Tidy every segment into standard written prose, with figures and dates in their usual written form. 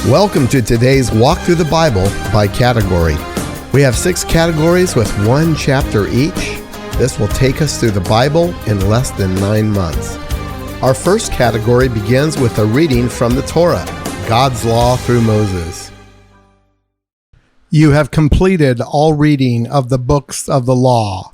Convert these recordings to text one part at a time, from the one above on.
Welcome to today's Walk Through the Bible by category. We have 6 categories with 1 chapter each. This will take us through the Bible in less than 9 months. Our first category begins with a reading from the Torah, God's law through Moses. You have completed all reading of the books of the law.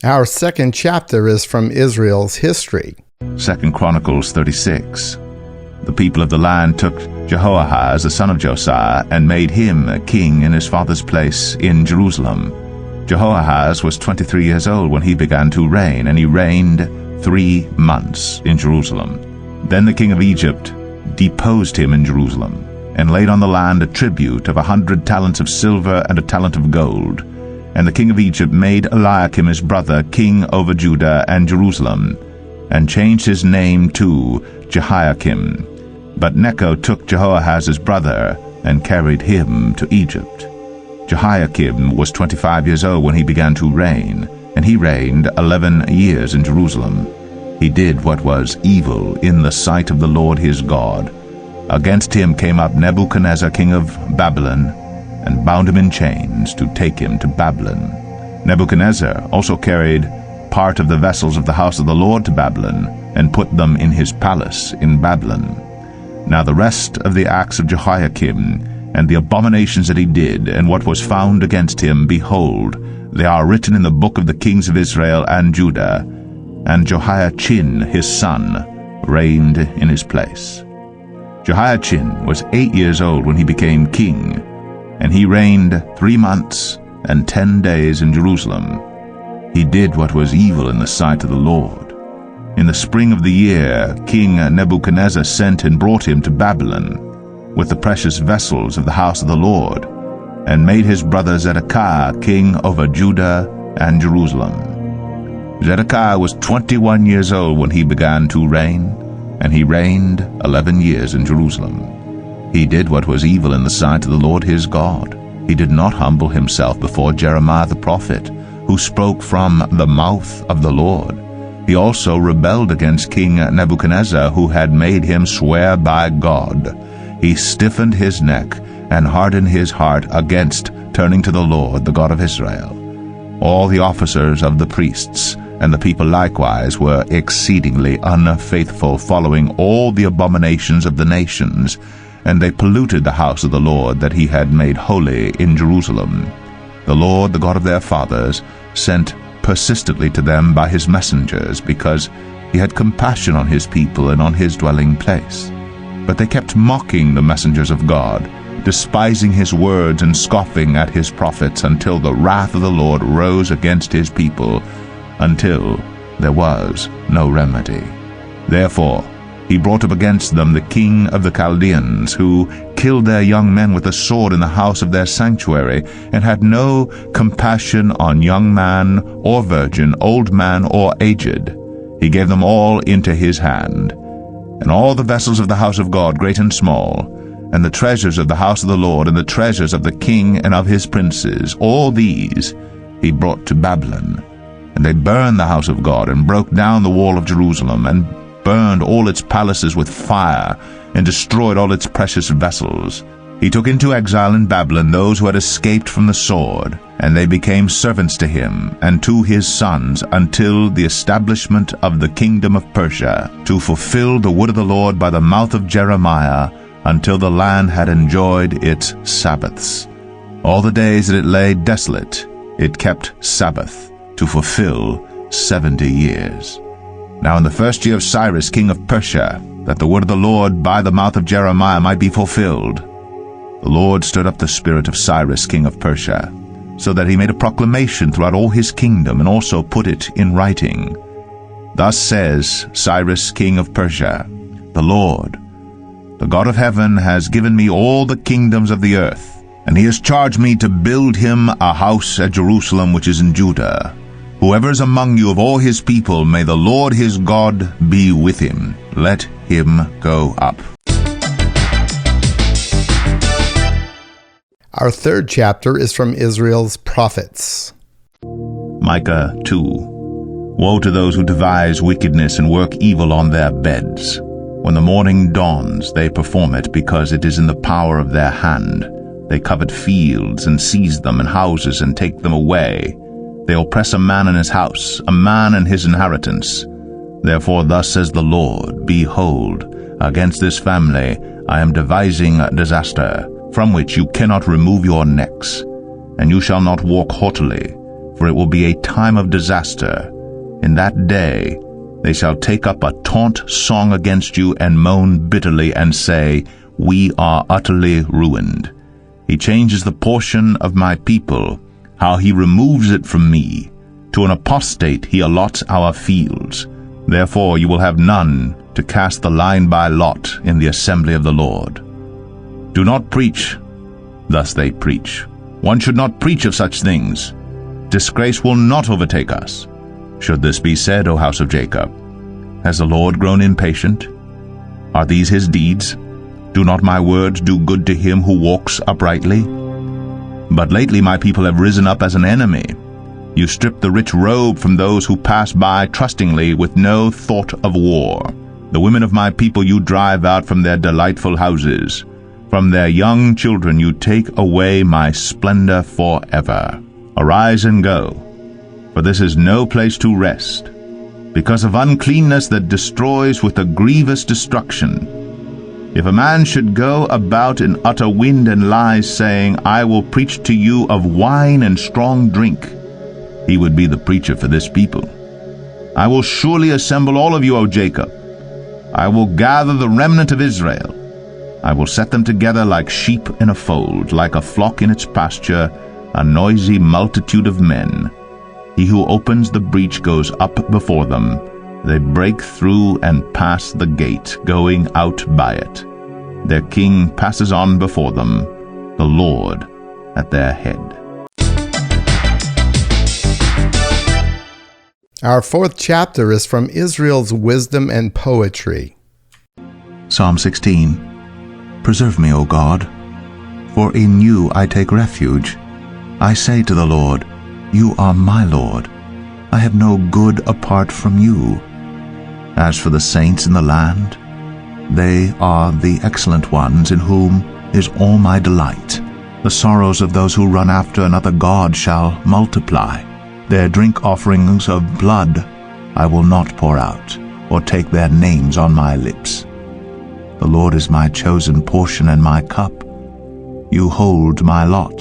Our second chapter is from Israel's history. 2 Chronicles 36. The people of the land took Jehoahaz, the son of Josiah, and made him king in his father's place in Jerusalem. Jehoahaz was 23 years old when he began to reign, and he reigned 3 months in Jerusalem. Then the king of Egypt deposed him in Jerusalem, and laid on the land a tribute of 100 talents of silver and a talent of gold. And the king of Egypt made Eliakim his brother king over Judah and Jerusalem, and changed his name to Jehoiakim. But Necho took Jehoahaz's brother and carried him to Egypt. Jehoiakim was 25 years old when he began to reign, and he reigned 11 years in Jerusalem. He did what was evil in the sight of the Lord his God. Against him came up Nebuchadnezzar king of Babylon, and bound him in chains to take him to Babylon. Nebuchadnezzar also carried part of the vessels of the house of the Lord to Babylon, and put them in his palace in Babylon. Now the rest of the acts of Jehoiakim, and the abominations that he did, and what was found against him, behold, they are written in the book of the kings of Israel and Judah. And Jehoiachin his son reigned in his place. Jehoiachin was 8 years old when he became king, and he reigned 3 months and 10 days in Jerusalem. He did what was evil in the sight of the Lord. In the spring of the year, King Nebuchadnezzar sent and brought him to Babylon with the precious vessels of the house of the Lord, and made his brother Zedekiah king over Judah and Jerusalem. Zedekiah was 21 years old when he began to reign, and he reigned 11 years in Jerusalem. He did what was evil in the sight of the Lord his God. He did not humble himself before Jeremiah the prophet, who spoke from the mouth of the Lord. He also rebelled against King Nebuchadnezzar, who had made him swear by God. He stiffened his neck and hardened his heart against turning to the Lord, the God of Israel. All the officers of the priests and the people likewise were exceedingly unfaithful, following all the abominations of the nations, and they polluted the house of the Lord that he had made holy in Jerusalem. The Lord, the God of their fathers, sent persistently to them by his messengers, because he had compassion on his people and on his dwelling place. But they kept mocking the messengers of God, despising his words and scoffing at his prophets, until the wrath of the Lord rose against his people, until there was no remedy. Therefore he brought up against them the king of the Chaldeans, who killed their young men with a sword in the house of their sanctuary, and had no compassion on young man or virgin, old man or aged. He gave them all into his hand. And all the vessels of the house of God, great and small, and the treasures of the house of the Lord, and the treasures of the king and of his princes, all these he brought to Babylon. And they burned the house of God, and broke down the wall of Jerusalem, and burned all its palaces with fire, and destroyed all its precious vessels. He took into exile in Babylon those who had escaped from the sword, and they became servants to him and to his sons until the establishment of the kingdom of Persia, to fulfill the word of the Lord by the mouth of Jeremiah, until the land had enjoyed its Sabbaths. All the days that it lay desolate, it kept Sabbath, to fulfill 70 years. Now in the first year of Cyrus king of Persia, that the word of the Lord by the mouth of Jeremiah might be fulfilled, the Lord stirred up the spirit of Cyrus king of Persia, so that he made a proclamation throughout all his kingdom, and also put it in writing. Thus says Cyrus king of Persia, The Lord, the God of heaven, has given me all the kingdoms of the earth, and he has charged me to build him a house at Jerusalem which is in Judah. Whoever is among you of all his people, may the Lord his God be with him. Let him go up. Our third chapter is from Israel's prophets. Micah 2. Woe to those who devise wickedness and work evil on their beds. When the morning dawns, they perform it, because it is in the power of their hand. They covet fields and seize them, and houses and take them away. They oppress a man in his house, a man in his inheritance. Therefore thus says the Lord, Behold, against this family I am devising a disaster, from which you cannot remove your necks, and you shall not walk haughtily, for it will be a time of disaster. In that day they shall take up a taunt song against you, and moan bitterly, and say, We are utterly ruined. He changes the portion of my people, how he removes it from me. To an apostate he allots our fields. Therefore you will have none to cast the line by lot in the assembly of the Lord. Do not preach. Thus they preach. One should not preach of such things. Disgrace will not overtake us. Should this be said, O house of Jacob? Has the Lord grown impatient? Are these his deeds? Do not my words do good to him who walks uprightly? But lately my people have risen up as an enemy. You strip the rich robe from those who pass by trustingly, with no thought of war. The women of my people you drive out from their delightful houses. From their young children you take away my splendor forever. Arise and go, for this is no place to rest, because of uncleanness that destroys with a grievous destruction. If a man should go about in utter wind and lies, saying, I will preach to you of wine and strong drink, he would be the preacher for this people. I will surely assemble all of you, O Jacob. I will gather the remnant of Israel. I will set them together like sheep in a fold, like a flock in its pasture, a noisy multitude of men. He who opens the breach goes up before them. They break through and pass the gate, going out by it. Their king passes on before them, the Lord at their head. Our fourth chapter is from Israel's wisdom and poetry. Psalm 16. Preserve me, O God, for in you I take refuge. I say to the Lord, You are my Lord. I have no good apart from you. As for the saints in the land, they are the excellent ones, in whom is all my delight. The sorrows of those who run after another god shall multiply. Their drink offerings of blood I will not pour out, or take their names on my lips. The Lord is my chosen portion and my cup. You hold my lot.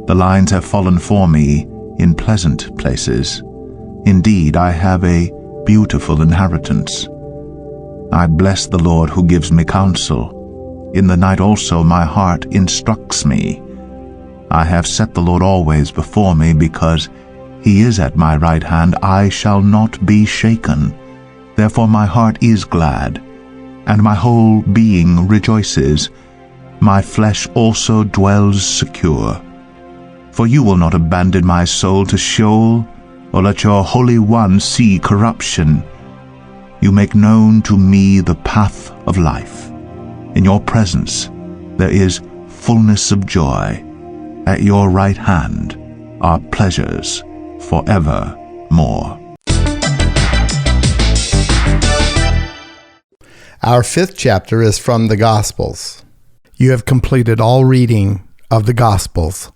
The lines have fallen for me in pleasant places. Indeed, I have a beautiful inheritance. I bless the Lord who gives me counsel. In the night also my heart instructs me. I have set the Lord always before me, because he is at my right hand. I shall not be shaken. Therefore my heart is glad, and my whole being rejoices. My flesh also dwells secure. For you will not abandon my soul to Sheol, or let your Holy One see corruption. You make known to me the path of life. In your presence there is fullness of joy. At your right hand are pleasures forevermore. Our fifth chapter is from the Gospels. You have completed all reading of the Gospels.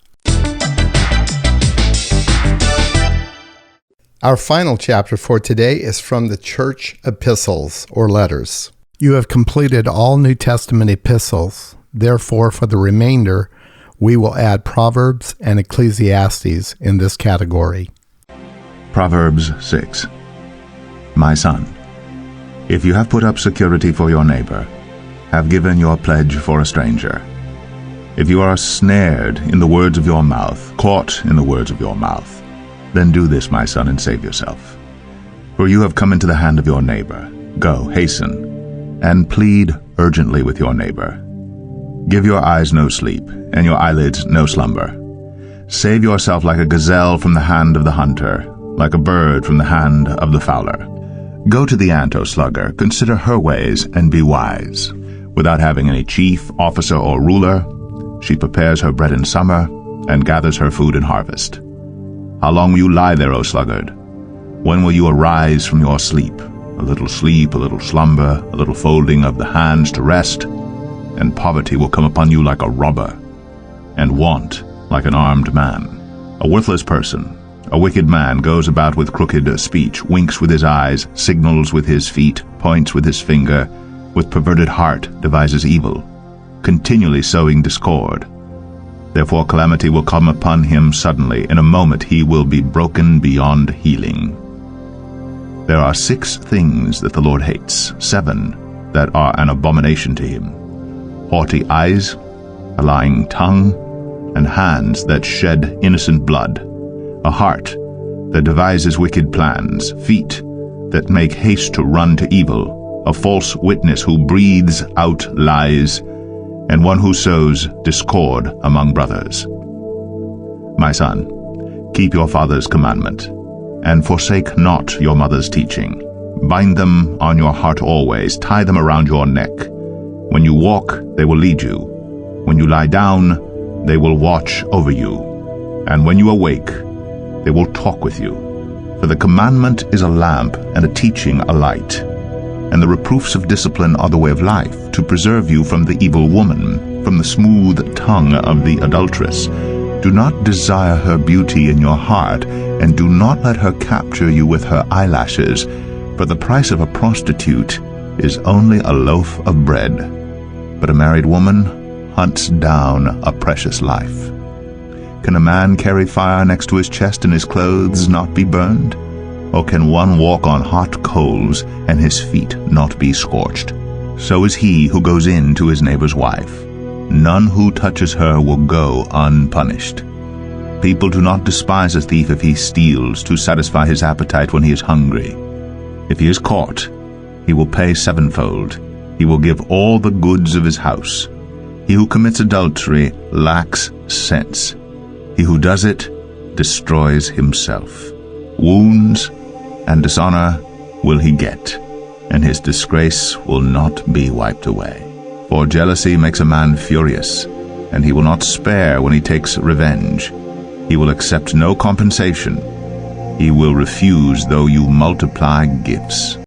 Our final chapter for today is from the church epistles, or letters. You have completed all New Testament epistles. Therefore, for the remainder, we will add Proverbs and Ecclesiastes in this category. Proverbs 6. My son, if you have put up security for your neighbor, have given your pledge for a stranger, if you are snared in the words of your mouth, caught in the words of your mouth, then do this, my son, and save yourself. For you have come into the hand of your neighbor. Go, hasten, and plead urgently with your neighbor. Give your eyes no sleep, and your eyelids no slumber. Save yourself like a gazelle from the hand of the hunter, like a bird from the hand of the fowler. Go to the ant, O slugger, consider her ways, and be wise. Without having any chief, officer, or ruler, she prepares her bread in summer, and gathers her food in harvest. How long will you lie there, O sluggard? When will you arise from your sleep? a little sleep, a little slumber, a little folding of the hands to rest, and poverty will come upon you like a robber, and want like an armed man. A worthless person, a wicked man, goes about with crooked speech, winks with his eyes, signals with his feet, points with his finger, with perverted heart devises evil, continually sowing discord. Therefore calamity will come upon him suddenly. In a moment he will be broken beyond healing. There are 6 things that the Lord hates, 7 that are an abomination to him: haughty eyes, a lying tongue, and hands that shed innocent blood, a heart that devises wicked plans, feet that make haste to run to evil, a false witness who breathes out lies, and one who sows discord among brothers. My son, keep your father's commandment, and forsake not your mother's teaching. Bind them on your heart always, tie them around your neck. When you walk, they will lead you. When you lie down, they will watch over you. And when you awake, they will talk with you. For the commandment is a lamp, and a teaching a light. And the reproofs of discipline are the way of life, to preserve you from the evil woman, from the smooth tongue of the adulteress. Do not desire her beauty in your heart, and do not let her capture you with her eyelashes, for the price of a prostitute is only a loaf of bread, but a married woman hunts down a precious life. Can a man carry fire next to his chest and his clothes not be burned? Or can one walk on hot coals and his feet not be scorched? So is he who goes in to his neighbor's wife. None who touches her will go unpunished. People do not despise a thief if he steals to satisfy his appetite when he is hungry. If he is caught, he will pay 7-fold. He will give all the goods of his house. He who commits adultery lacks sense. He who does it destroys himself. Wounds and dishonor will he get, and his disgrace will not be wiped away. For jealousy makes a man furious, and he will not spare when he takes revenge. He will accept no compensation. He will refuse though you multiply gifts.